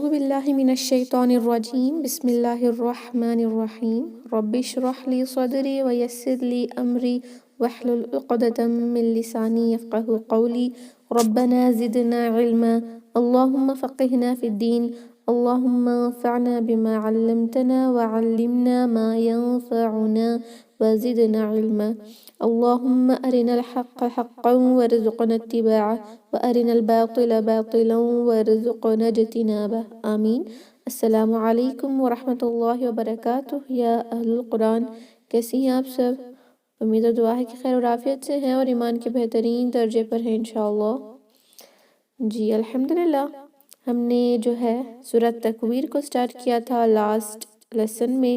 أعوذ بالله من الشيطان الرجيم بسم الله الرحمن الرحيم رب اشرح لي صدري ويسر لي أمري واحلل عقدة من لساني يفقه قولي ربنا زدنا علما اللهم فقهنا في الدين اللهم انفعنا بما علمتنا وعلمنا ما ينفعنا وزدنا علما اللهم أرنا الحق حقا وارزقنا اتباعه وأرنا الباطل باطلا وارزقنا اجتنابه آمین۔ السلام علیکم ورحمۃ اللہ وبرکاتہ۔ یا اہل القرآن، کیسی ہیں آپ سب؟ امید و دعا ہے کہ خیر و عافیت سے ہیں اور ایمان کے بہترین درجے پر ہیں انشاءاللہ۔ جی الحمدللہ، ہم نے جو ہے سورہ تکویر کو سٹارٹ کیا تھا لاسٹ لیسن میں،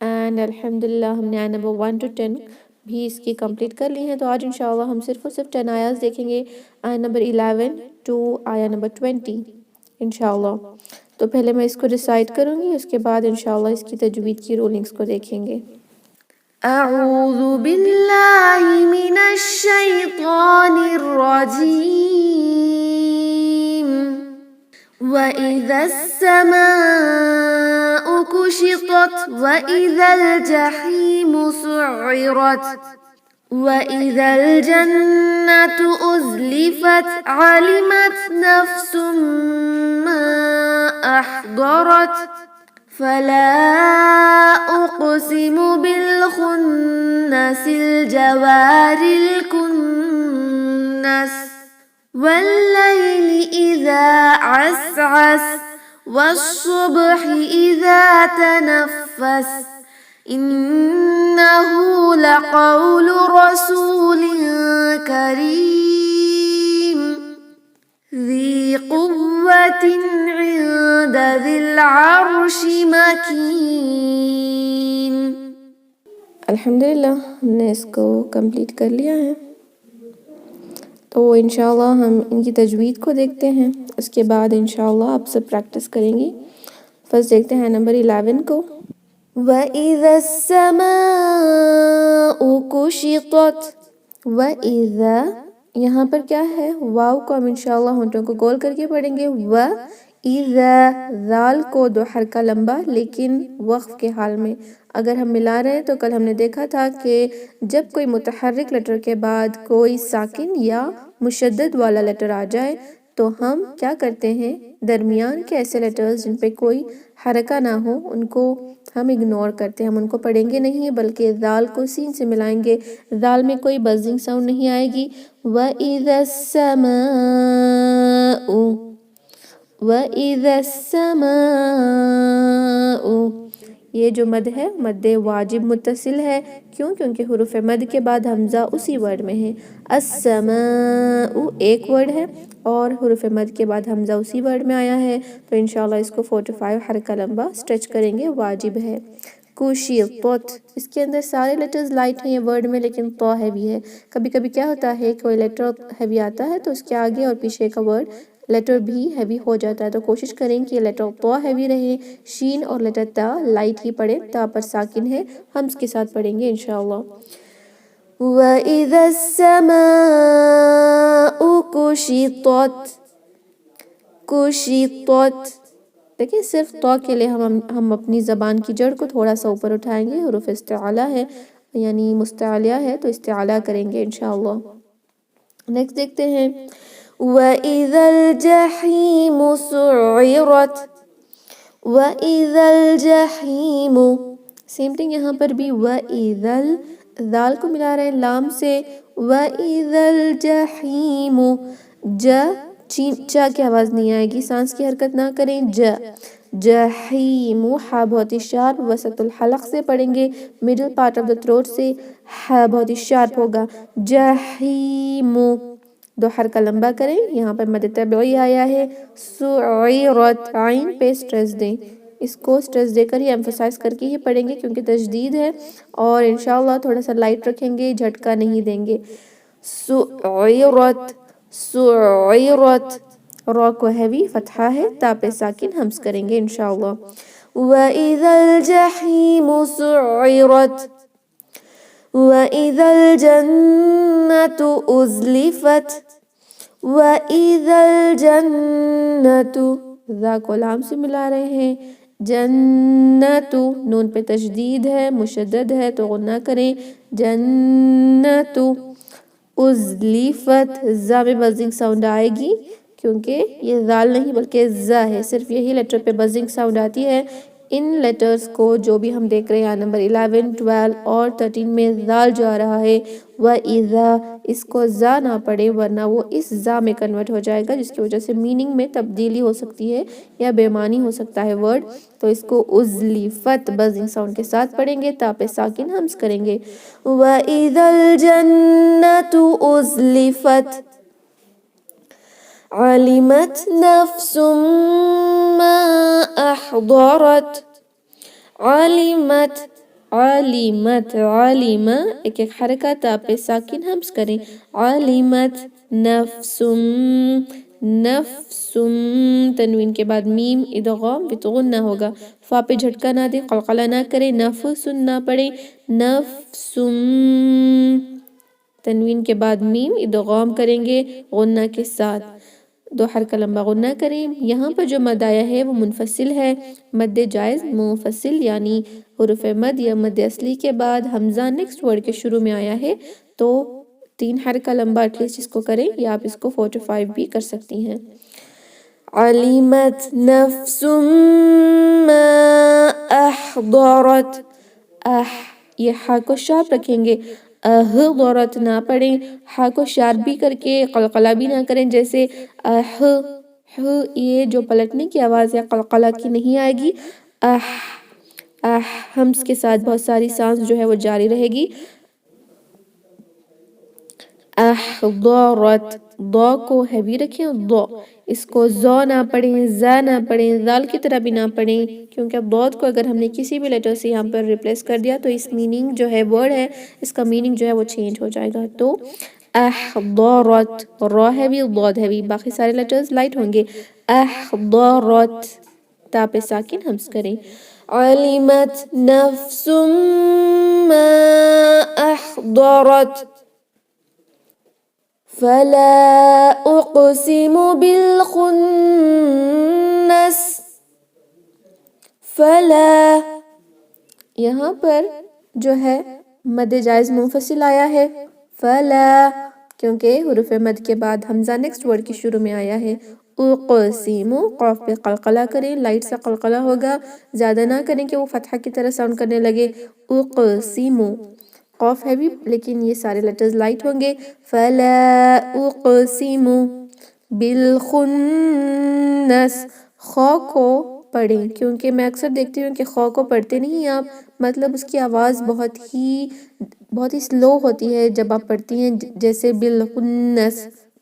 اینڈ الحمدللہ ہم نے آیت نمبر 1 to 10 بھی اس کی کمپلیٹ کر لی ہیں۔ تو آج انشاءاللہ ہم صرف اور صرف 10 آیات دیکھیں گے، آیت نمبر 11 to آیت نمبر 20 انشاءاللہ۔ تو پہلے میں اس کو ریسائٹ کروں گی، اس کے بعد انشاءاللہ اس کی تجوید کی رولنگز کو دیکھیں گے۔ اعوذ باللہ من الشیطان الرجیم وَإِذَا السَّمَاءُ كُشِطَتْ وَإِذَا الْجَحِيمُ سُعِّرَتْ وَإِذَا الْجَنَّةُ أُزْلِفَتْ عَلِمَتْ نَفْسٌ مَّا أَحْضَرَتْ فَلَا أُقْسِمُ بِالْخُنَّسِ الْجَوَارِ الْكُنَّسِ وَاللَّيْلِ إِذَا عَسْعَسَ وَالصُّبْحِ إِذَا تَنَفَّسَ إِنَّهُ لَقَوْلُ رَسُولٍ كَرِيمٍ ذِي قُوَّةٍ عِندَ ذِي الْعَرْشِ مَكِينٍ۔ الحمدللہ ہم نے اس کو کمپلیٹ کر لیا ہے، تو انشاءاللہ ہم ان کی تجوید کو دیکھتے ہیں، اس کے بعد انشاءاللہ آپ سب پریکٹس کریں گی۔ فرسٹ دیکھتے ہیں نمبر 11 کو۔ وَإِذَا السَّمَاءُ كُشِطَتْ وَإِذَا، یہاں پر کیا ہے؟ واو کو ہم انشاءاللہ ہونٹوں کو گول کر کے پڑھیں گے۔ وَإِذَا، ذال کو 2 حرکہ لمبا لیکن وقف کے حال میں۔ اگر ہم ملا رہے ہیں تو کل ہم نے دیکھا تھا کہ جب کوئی متحرک لیٹر کے بعد کوئی ساکن یا مشدد والا لیٹر آ جائے تو ہم کیا کرتے ہیں؟ درمیان کے ایسے لیٹرز جن پہ کوئی حرکہ نہ ہو ان کو ہم اگنور کرتے ہیں، ہم ان کو پڑھیں گے نہیں، بلکہ ذال کو سین سے ملائیں گے۔ ذال میں کوئی بزنگ ساؤنڈ نہیں آئے گی۔ وَإِذَا السَّمَاءُ، وَإِذَا السَّمَاءُ، یہ جو مد ہے مد واجب متصل ہے، کیوں؟ کیونکہ حروف مد کے بعد حمزہ اسی ورڈ میں ہے۔ السماء ایک ورڈ ہے اور حروف مد کے بعد حمزہ اسی ورڈ میں آیا ہے، تو انشاءاللہ اس کو 4 to 5 حرکہ لمبا سٹریچ کریں گے، واجب ہے۔ کشطت، اس کے اندر سارے لیٹرز لائٹ ہیں یہ ورڈ میں، لیکن تو ہیوی ہے۔ کبھی کبھی کیا ہوتا ہے، کوئی لیٹر ہیوی آتا ہے تو اس کے آگے اور پیچھے کا ورڈ لیٹر بھی ہیوی ہو جاتا ہے، تو کوشش کریں کہ یہ لیٹر تو ہیوی رہے، شین اور لیٹر تا لائٹ ہی پڑے، تا پر ساکن ہے، ہم اس کے ساتھ پڑھیں گے انشاءاللہ۔ وَإِذَا السَّمَاءُ كُشِطَتْ، كُشِطَتْ، دیکھیں صرف تو کے لیے ہم اپنی زبان کی جڑ کو تھوڑا سا اوپر اٹھائیں گے، حروف استعلا ہے یعنی مستعلیہ ہے تو استعلا کریں گے انشاءاللہ۔ نیکسٹ دیکھتے ہیں وَإِذَا الْجَحِيمُ سُعِّرَتْ، وَإِذَا الْجَحِيمُ، سیم تھنگ یہاں پر بھی وَإِذَا، ذال کو ملا رہے ہیں لام سے۔ وَإِذَا الْجَحِيمُ، چا کی آواز نہیں آئے گی، سانس کی حرکت نہ کریں۔ جحیم، ہا بہت ہی شارپ وسط الحلق سے پڑھیں گے، middle part of the throat سے ہا بہت ہی شارپ ہوگا۔ جحیم، 2 حرکہ لمبا کریں، یہاں پر مد طبعی آیا ہے۔ سعیرت، عین پہ سٹریس دیں، اس کو سٹریس دے کر ہی ایمفسائز کر کے ہی پڑھیں گے کیونکہ تشدید ہے، اور انشاءاللہ تھوڑا سا لائٹ رکھیں گے، جھٹکا نہیں دیں گے۔ سعیرت، سعیرت، را کو ہیوی فتحہ ہے، تا پہ ساکن ہمس کریں گے انشاءاللہ۔ وَإِذَا الْجَحِيمُ سُعِّرَتْ، وَإِذَا الْجَنَّةُ أُزْلِفَتْ، وَإِذَا الْجَنَّةُ ذا کو لام سے ملا رہے ہیں، جنتو نون پہ تشدید ہے، مشدد ہے تو غنہ کریں، جنتو ازلیفت، زا میں بزنگ ساؤنڈ آئے گی کیونکہ یہ ذال نہیں بلکہ زا ہے، صرف یہی لیٹر پہ بزنگ ساؤنڈ آتی ہے۔ ان لیٹرز کو جو بھی ہم دیکھ رہے ہیں نمبر 11، 12 اور 13 میں ذال جو آ رہا ہے وَإِذَا، اس کو زا نہ پڑھیں ورنہ وہ اس زا میں کنورٹ ہو جائے گا، جس کی وجہ سے میننگ میں تبدیلی ہو سکتی ہے یا بے معنی ہو سکتا ہے ورڈ، تو اس کو ازلیفت بزنگ ساؤنڈ کے ساتھ پڑھیں گے، تا پہ ساکن ہمز کریں گے، وَإِذَا الْجَنَّةُ أُزْلِفَتْ عَلِمَتْ نَفْسٌ مَّا أَحْضَرَتْ عَلِمَتْ عالم ایک ایک حرکہ تا پہ ساکن ہمز کریں، عالمت نفسم، نفسم تنوین کے بعد میم ادغام بتغنہ ہوگا، فا پہ جھٹکا نہ دیں، قلقلہ نہ کریں، نفسن نہ پڑھیں، نفسم تنوین کے بعد میم ادغام کریں گے غنہ کے ساتھ، 2 حرکہ لمبا غنہ کریں۔ یہاں پر جو مد آیا ہے وہ منفصل ہے، مد جائز منفصل یعنی حروف مد یا مد اصلی کے بعد حمزہ نیکسٹ ورڈ کے شروع میں آیا ہے، تو 3 حرکہ لمبا ایٹ لیسٹ اس کو کریں، یا آپ اس کو 4 to 5 بھی کر سکتی ہیں۔ عَلِمَتْ نَفْسٌ مَّا أَحْضَرَتْ، یہ ہا کو شارپ رکھیں گے، ضرورت نہ پڑھیں، ہا کو شارپ بھی کر کے قلقلہ بھی نہ کریں، جیسے یہ جو پلٹنے کی آواز ہے قلقلہ کی نہیں آئے گی، ہمز کے ساتھ بہت ساری سانس جو ہے وہ جاری رہے گی، احضرت، دو کو ہیوی رکھیں، دو اس کو زو نہ پڑھیں، زا نہ پڑھیں، ذال کی طرح بھی نہ پڑھیں، کیونکہ اب دود کو اگر ہم نے کسی بھی لیٹر سے یہاں پر ریپلیس کر دیا تو اس میننگ جو ہے ورڈ ہے اس کا میننگ جو ہے وہ چینج ہو جائے گا، تو احضرت، رو ہیوی دود ہیوی، باقی سارے لیٹرز لائٹ ہوں گے، احضرت تا پہ ساکن ہمز کریں، عَلِمَتْ نَفْسٌ مَّا أَحْضَرَتْ فَلَا أُقْسِمُ بِالْخُنَّسِ، فَلَا یہاں پر جو ہے مد جائز منفصل آیا ہے، فَلَا کیونکہ حروف مد کے بعد حمزہ نیکسٹ ورڈ کی شروع میں آیا ہے، اقسم قاف پہ قلقلہ کریں، لائٹ سا قلقلہ ہوگا، زیادہ نہ کریں کہ وہ فتحہ کی طرح ساؤنڈ کرنے لگے، اقسم قاف ہے بھی لیکن یہ سارے لیٹرز لائٹ ہوں گے، فَلَا أُقْسِمُ بِالْخُنَّسِ، خو کو پڑھیں، کیونکہ میں اکثر دیکھتی ہوں کہ خو کو پڑھتے نہیں آپ، مطلب اس کی آواز بہت ہی سلو ہوتی ہے جب آپ پڑھتی ہیں، جیسے بالخنس،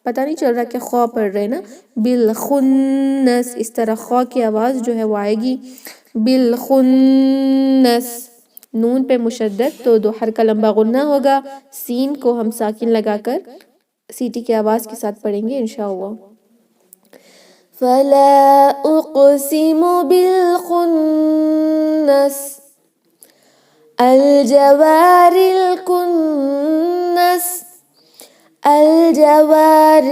پتہ نہیں چل رہا کہ خو پڑھ رہے نا، بالخنس اس طرح خو کی آواز جو ہے وہ آئے گی، بالخنس نون پہ مشدد تو 2 حرکہ لمبا غنہ ہوگا، سین کو ہم ساکن لگا کر سیٹی کی آواز کے ساتھ پڑھیں گے انشاءاللہ، فَلَا أُقْسِمُ بِالْخُنَّسِ الْجَوَارِ الْكُنَّسِ، الْجَوَارِ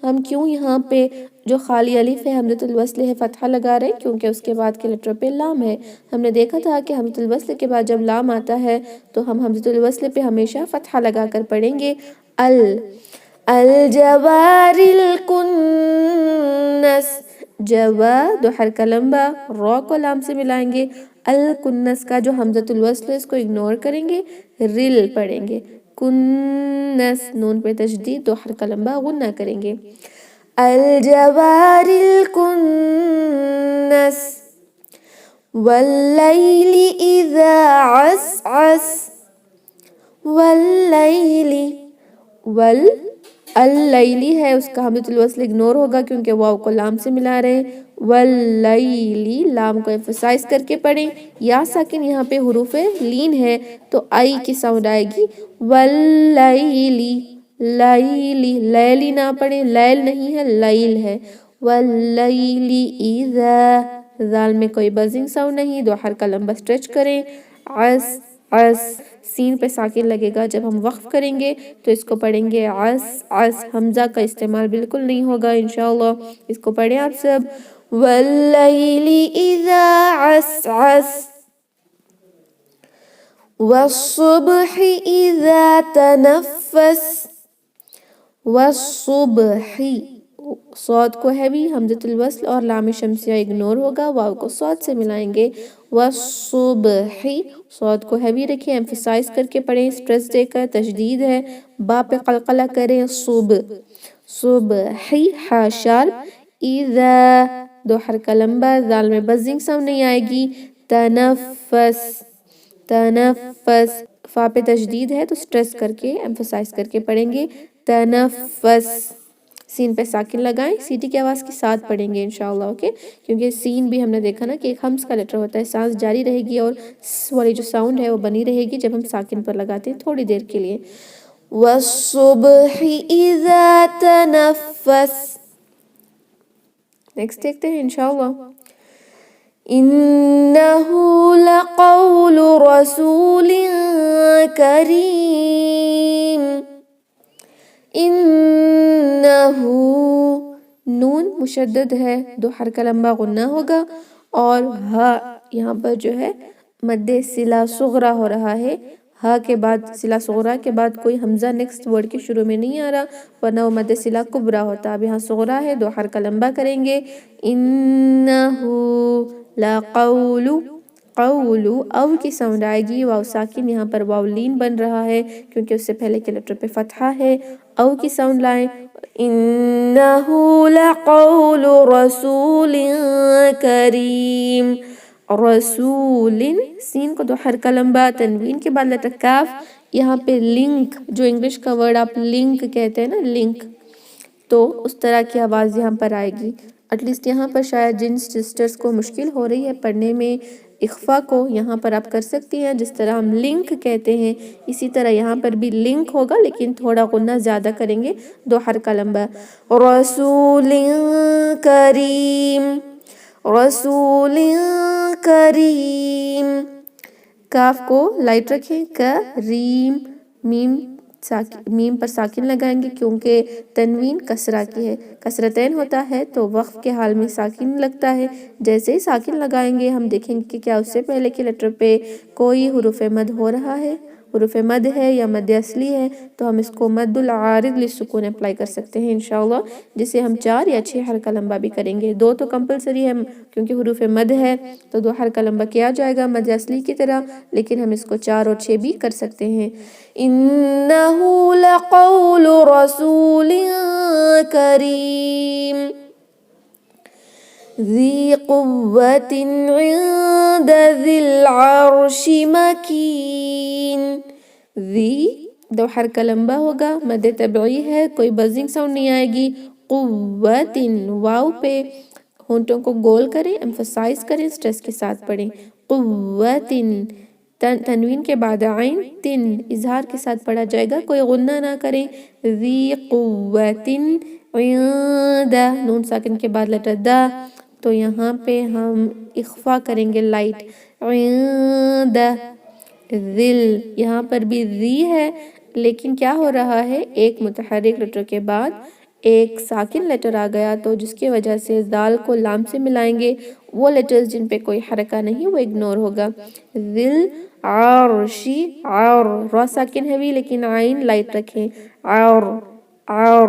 ہم کیوں یہاں پہ جو خالی الف ہے حمزۃ الوصل ہے فتحہ لگا رہے ہیں کیونکہ اس کے بعد کے لیٹر پہ لام ہے، ہم نے دیکھا تھا کہ حمزۃ الوصل کے بعد جب لام آتا ہے تو ہم حمزۃ الوصل پہ ہمیشہ فتحہ لگا کر پڑھیں گے، الْجَوَارِ الْكُنَّسِ، جوا 2 حرکہ لمبا، رو کو لام سے ملائیں گے، الکنس کا جو حمزۃ الوصل ہے اس کو اگنور کریں گے، رل پڑھیں گے، کنس نون پہ تشدید 2 حرکہ لمبا غنہ کریں گے، الْجَوَارِ الْكُنَّسِ وَاللَّيْلِ إِذَا عَسْعَسَ، واللیل، اللیلی ہے اس کا حمزۃ الوصل اگنور ہوگا کیونکہ واو کو لام سے ملا رہے ہیں، واللیلی لام کو ایمفسائز کر کے پڑھیں، یا ساکن یہاں پہ حروف لین ہے تو آئی کی ساؤنڈ آئے گی، واللیلی، لیلی، لیلی نہ پڑھیں، لیل نہیں ہے لیل ہے، واللیلی اذا، ذال میں کوئی بزنگ ساؤنڈ نہیں، 2 حرکہ لمبا سٹریچ کریں، عس سین پہ ساکن لگے گا جب ہم وقف کریں گے تو اس کو پڑھیں گے عس، حمزہ کا استعمال بالکل نہیں ہوگا انشاءاللہ، اس کو پڑھیں آپ سب، واللیل اذا عسعس والصبح اذا تنفس والصبح صاد کو ہے بھی حمزۃ الوصل اور لام شمسیہ اگنور ہوگا، واو کو صاد سے ملائیں گے، والصبح صاد کو ہے بھی رکھیں، ایمفسائز کر کے پڑھیں، سٹریس دے کر، تشدید ہے، با پہ قلقلہ کریں، صبح ہا شارپ، اذا دو حرکہ لمبا، ذال میں بزنگ ساؤنڈ نہیں آئے گی، تنفس فا پہ تشدید ہے تو سٹریس کر کے ایمفسائز کر کے پڑھیں گے، تنفس، سین پہ ساکن لگائیں، سیٹی کی آواز کے ساتھ پڑھیں گے انشاءاللہ، اوکے، کیونکہ سین بھی ہم نے دیکھا نا کہ ایک ہمس کا لیٹر ہوتا ہے، سانس جاری رہے گی اور س والی جو ساؤنڈ ہے وہ بنی رہے گی جب ہم ساکن پر لگاتے ہیں تھوڑی دیر کے لیے۔ وَالصُّبْحِ إِذَا تَنَفَّسَ، نیکسٹ دیکھتے ہیں انشاءاللہ۔ إِنَّهُ لَقَوْلُ رَسُولٍ كَرِيمٍ، انہو نون مشدد ہے، دو حرکہ لمبا غنہ ہوگا، اور ہا یہاں پر جو ہے مد صلہ صغرا ہو رہا ہے، ہا کے بعد صلہ صغرا کے بعد کوئی حمزہ نیکسٹ ورڈ کے شروع میں نہیں آ رہا، ورنہ وہ مد صلہ کبرا ہوتا، اب یہاں صغرا ہے، دو حرکہ لمبا کریں گے، انہو لقول، قولو او کی ساؤنڈ آئے گی، واو ساکن یہاں پر واو لین بن رہا ہے کیونکہ اس سے پہلے کے لیٹر پہ فتحہ ہے، او کی ساؤنڈ لائیں، انہو لقول رسول کریم، رسول، سین کو دو حرکہ لمبا، تنوین کے بعد لیٹر کاف، یہاں پہ لنک، جو انگلش کا ورڈ آپ لنک کہتے ہیں نا، لنک، تو اس طرح کی آواز یہاں پر آئے گی، ایٹ لیسٹ یہاں پر شاید جن سسٹرز کو مشکل ہو رہی ہے پڑھنے میں اخفا کو، یہاں پر آپ کر سکتی ہیں، جس طرح ہم لنک کہتے ہیں اسی طرح یہاں پر بھی لنک ہوگا لیکن تھوڑا غنہ زیادہ کریں گے، دو حرکہ لمبا، رسول کریم، رسول کریم، کاف کو لائٹ رکھیں، کریم، میم پر ساکن لگائیں گے کیونکہ تنوین کسرہ کی ہے، کسرتین ہوتا ہے تو وقف کے حال میں ساکن لگتا ہے، جیسے ہی ساکن لگائیں گے ہم دیکھیں گے کہ کیا اس سے پہلے کے لیٹر پہ کوئی حروف مد ہو رہا ہے، حروف مد ہے یا مد اصلی ہے، تو ہم اس کو مد العارض للسکون اپلائی کر سکتے ہیں انشاءاللہ، جسے ہم 4 یا 6 حرکہ لمبا بھی کریں گے، 2 تو کمپلسری ہے کیونکہ حروف مد ہے تو 2 حرکہ لمبا کیا جائے گا مد اصلی کی طرح، لیکن ہم اس کو 4 اور 6 بھی کر سکتے ہیں۔ انہو لقول رسول کریم، ذی قوة عند ذی العرش مکین، ذی دو حرکہ لمبا ہوگا، مد طبعی ہے، کوئی بزنگ ساؤنڈ نہیں آئے گی، قوت، واو پہ ہونٹوں کو گول کریں، ایمفسائز کریں، سٹریس کے ساتھ پڑھیں، قوت، تنوین کے بعد عین، تن اظہار کے ساتھ پڑھا جائے گا، کوئی غنہ نہ کریں، ذی قوت عند، نون ساکن کے بعد لیٹر دا، تو یہاں پہ ہم اخفا کریں گے لائٹ، عند ذل، یہاں پر بھی ذی ہے لیکن کیا ہو رہا ہے، ایک متحرک لیٹر کے بعد ایک ساکن لیٹر آ گیا تو جس کی وجہ سے ذال کو لام سے ملائیں گے، وہ لیٹرز جن پہ کوئی حرکہ نہیں وہ اگنور ہوگا، ذل عرشی، عور، را ساکن ہے بھی لیکن عین لائٹ رکھیں، عور، عور،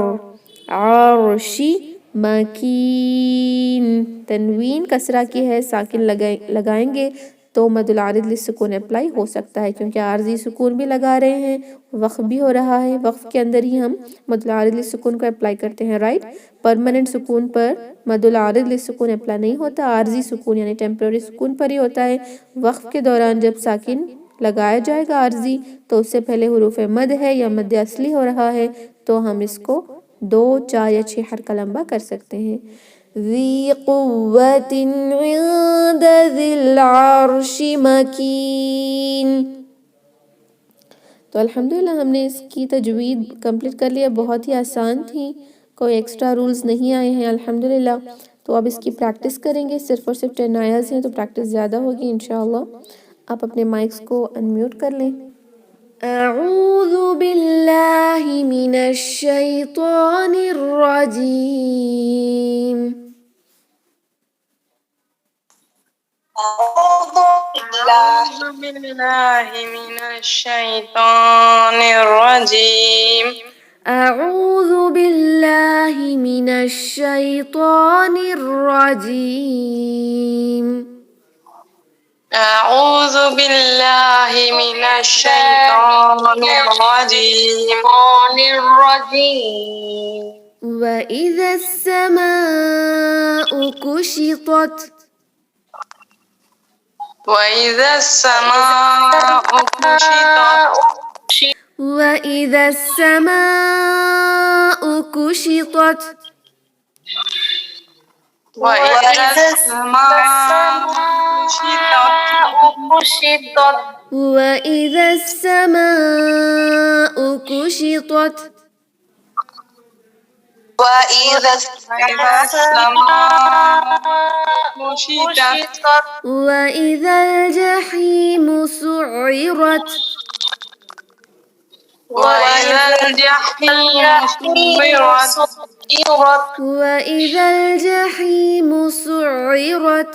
عرشی مکین، تنوین کسرہ کی ہے، ساکن لگائیں گے تو مد العارض للسکون اپلائی ہو سکتا ہے کیونکہ عارضی سکون بھی لگا رہے ہیں، وقف بھی ہو رہا ہے، وقف کے اندر ہی ہم مد العارض للسکون کو اپلائی کرتے ہیں، رائٹ، پرماننٹ سکون پر مد العارض للسکون اپلائی نہیں ہوتا، عارضی سکون یعنی ٹیمپرری سکون پر ہی ہوتا ہے، وقف کے دوران جب ساکن لگایا جائے گا عارضی تو اس سے پہلے حروف مد ہے یا مد اصلی ہو رہا ہے تو ہم اس کو 2، 4 یا 6 حرکہ لمبا کر سکتے ہیں، ذی قوت عند ذی العرش مکین۔ تو الحمدللہ ہم نے اس کی تجوید کمپلیٹ کر لیا، بہت ہی آسان تھی، کوئی ایکسٹرا رولز نہیں آئے ہیں الحمدللہ، تو اب اس کی پریکٹس کریں گے، صرف اور صرف 10 آیاز ہیں تو پریکٹس زیادہ ہوگی انشاءاللہ، آپ اپنے مائکس کو انمیوٹ کر لیں۔ اعوذ باللہ من الشیطان الرجیم، أعوذ بالله من الشيطان الرجيم. أعوذ بالله من الشيطان الرجيم. أعوذ بالله من الشيطان الرجيم. وإذا السماء كشطت. وإذا السماء كشطت. وإذا السماء كشطت. وإذا السماء كشطت. وإذا السماء كشطت. وإذا السماء كشطت. وإذا الجحيم سعرت. وإذا الجحيم سعرت. وإذا الجحيم سعرت.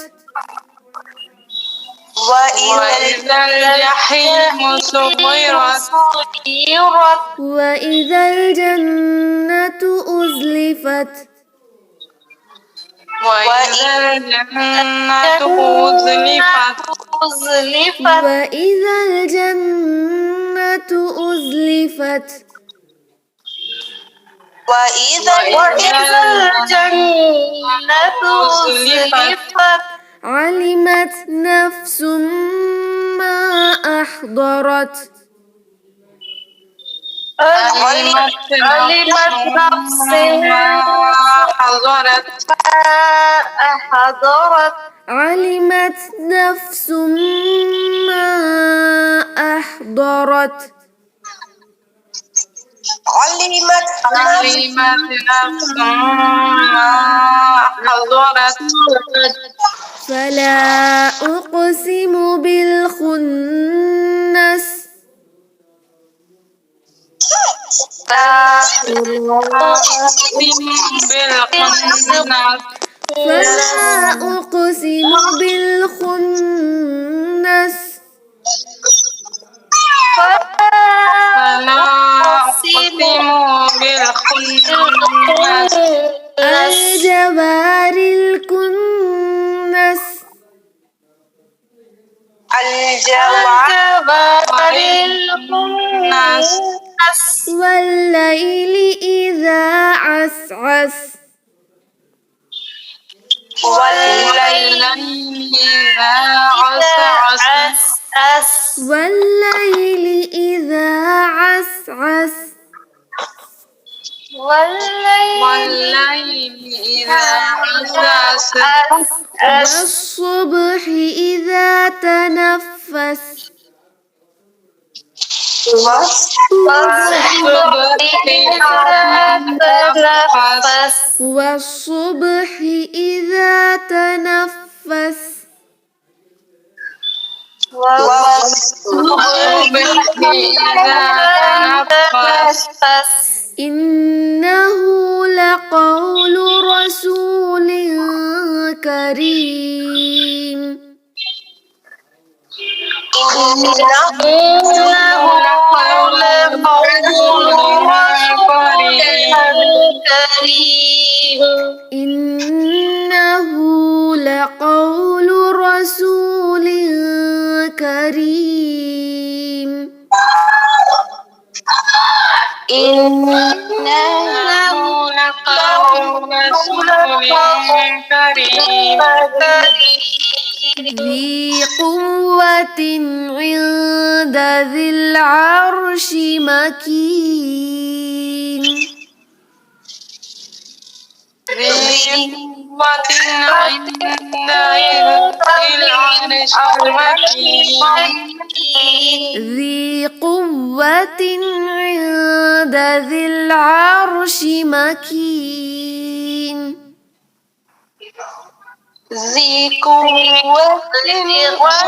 وإذا الجحيم سعرت. وإذا الجنة أزلفت. وإذا الجنة أزلفت. وإذا الجنة أزلفت. وإذا الجنة أزلفت. علمت نفس ما أحضرت. علمت نفس ما حضرت. علمت نفس ما أحضرت. علمت نفس ما حضرت. فلا أقسم بالخنس. فلا أقسم بالخنس. فلا أقسم بالخنس. فلا أقسم بالخنس. الجوار الكنس. الجوار الكنس. والليل إذا عسعس. والليل إذا عسعس. والليل إذا عسعس. والليل إذا عسعس. والصبح إذا تنفس. والصبح إذا تنفس. والصبح إذا تنفس. والصبح إذا تنفس. إنه لقول رسول كريم. إنه لقول كريم. إنه لقول رسول كريم. إنه لقول رسول كريم. ذي قوة عند ذي العرش مكين. ذي قوة عند العرش مكين. ذي قوة عند ذي العرش مكين. ذي قوة عند العرش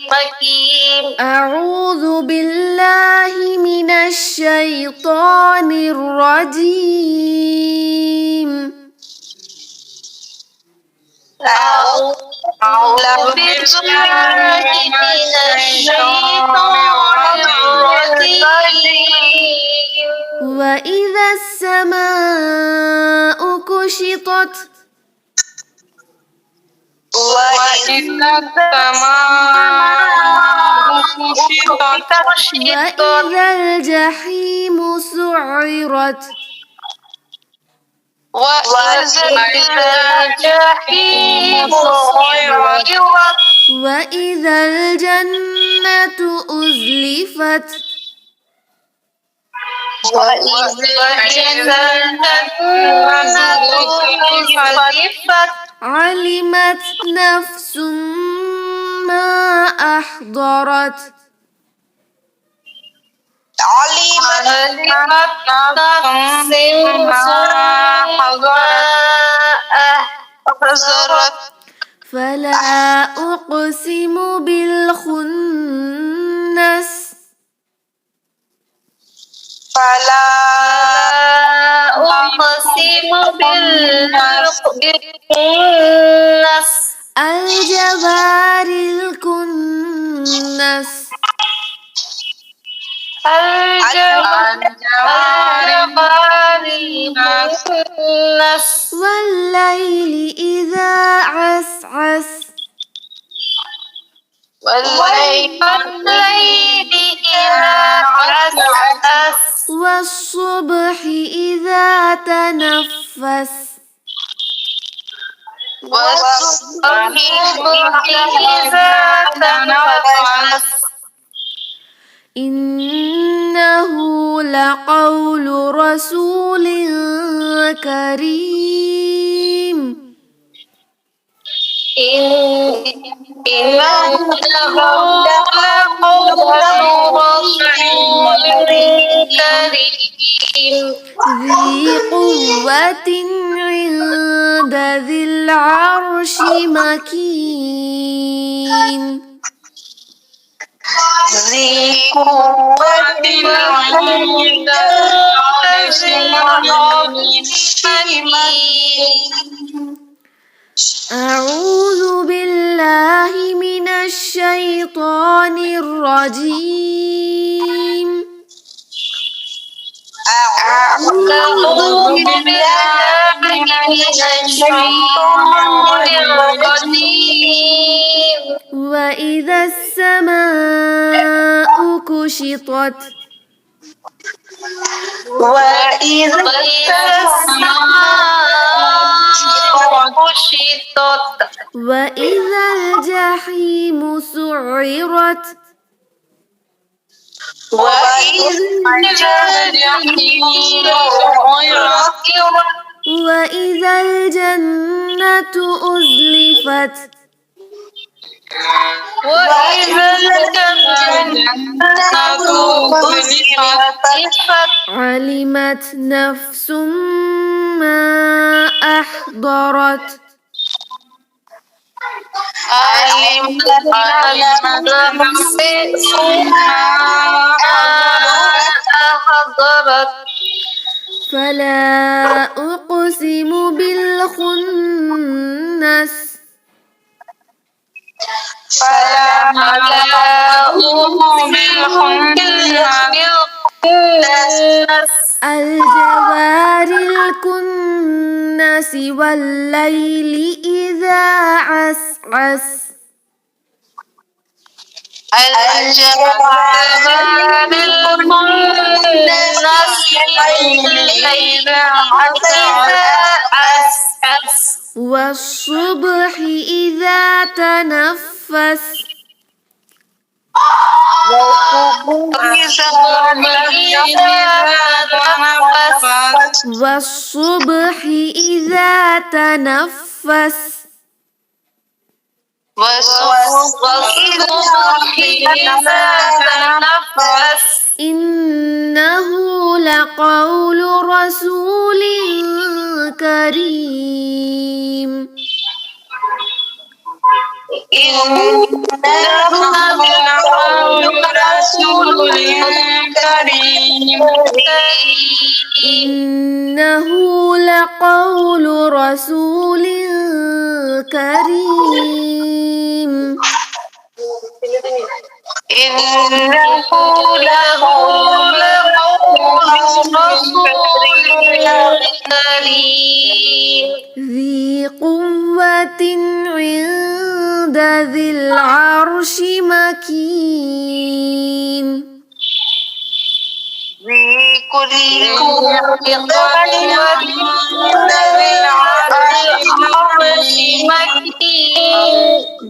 مكين. أعوذ بالله من الشيطان الرجيم. أعوذ بالله من الشيطان الرجيم. وإذا السماء كشطت وإذا السماء كشطت وإذا الجحيم سعرت وإذا الجحيم سعرت وإذا الجنة أزلفت وإذا الجنة أزلفت علمت نفس ما أحضرت علمت نفس ما أحضرت فلا أقسم بالخنس فلا أقسم بالخنس الجوار الكنس الجوار الكنس والليل إذا عسعس والليل إذا عسعس والصبح إذا تنفس والصبح إذا تنفس إنه لقول رسول كريم إنه لقول رسول كريم ذي قوة عند ذي العرش مكين ذي قوة عند العرش مكين. أعوذ بالله من الشيطان الرجيم أعوذ بالله من الشيطان الرجيم. وإذا السماء كشطت وإذا السماء كشطت وإذا الجحيم سعرت وإذا الجحيم سعرت وإذا الجنة أزلفت وإذا الجنة أزلفت علمت نفس ما أحضرت علمت نفس ما أحضرت فلا أقسم بالخنس فلا أقسم بالخنس الجوار الكنس والليل إذا عسعس الجوار الكنس إذا عسعس والصبح إذا تنفس والصبح إذا تنفس إنه لقول رسول كريم إنه لقول رسول كريم إنه لقول رسول كريم إنه لقول رسول كريم ذي قوة عند ذي العرش مكين ذي كل مكين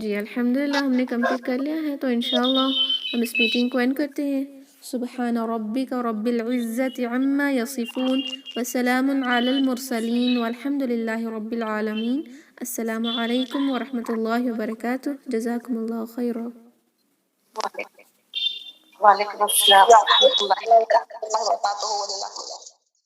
جی الحمدللہ ہم نے کمپلیٹ کر لیا ہے، تو انشاءاللہ ہم اس میٹنگ کو اینڈ کرتے ہیں۔ سبحان ربک رب العزت عما یصفون وسلام علی المرسلین والحمد للہ رب العالمین۔ السلام علیکم ورحمۃ اللہ وبرکاتہ، جزاکم اللہ خیرا۔ وعلیکم السلام ورحمۃ اللہ وبرکاتہ۔